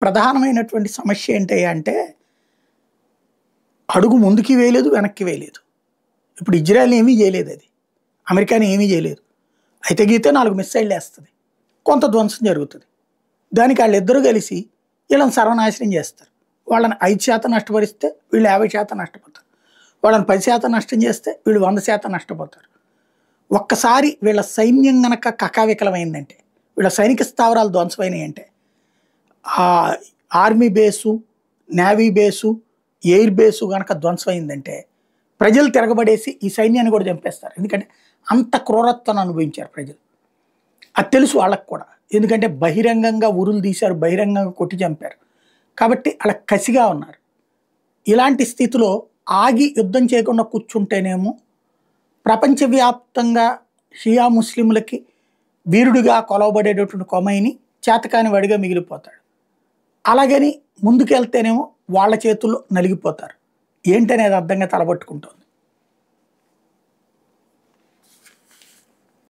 ప్రధానమైనటువంటి సమస్య ఏంటి అంటే, అడుగు ముందుకి వేయలేదు, వెనక్కి వేయలేదు. ఇప్పుడు ఇజ్రాయెల్ ఏమీ చేయలేదది. అమెరికాని ఏమీ చేయలేదు. అయితే గీతే 4 మిస్సైళ్ళేస్తది. కొంత ధ్వంసం జరుగుతది. దానికి ఆళ్ళిద్దరూ కలిసి వీళ్ళని సర్వనాశనం చేస్తారు. వాళ్ళని 5% నష్టపరిస్తే వీళ్ళు 50% నష్టపోతారు. వాళ్ళని 10% నష్టం చేస్తే వీళ్ళు 100% నష్టపోతారు. ఒక్కసారి వీళ్ళ సైన్యం గనక కకావికలమైందంటే, వీళ్ళ సైనిక స్థావరాలు ధ్వంసమైనయంటే, army base, navy base, air base గనక ధ్వంసమైందంటే, ప్రజలు తిరగబడేసి ఈ సైన్యాన్ని కూడా చంపేస్తారు. ఎందుకంటే అంత క్రూరత్వాన్ని అనుభవించారు ప్రజలు. అది తెలుసు వాళ్ళకి కూడా. ఎందుకంటే బహిరంగంగా ఉరులు తీశారు, బహిరంగంగా కొట్టి చంపారు. కాబట్టి అలా కసిగా ఉన్నారు. ఇలాంటి స్థితిలో ఆగి యుద్ధం చేయకుండా కూర్చుంటేనేమో ప్రపంచవ్యాప్తంగా షియా ముస్లింలకి వీరుడిగా కొలవబడేటటువంటి కొమైని చేతకాని వాడిగా మిగిలిపోతాడు. అలాగని ముందుకెళ్తేనేమో వాళ్ళ చేతుల్లో నలిగిపోతారు. ఏంటనేది అర్థంగా తలబట్టుకుంటుంది.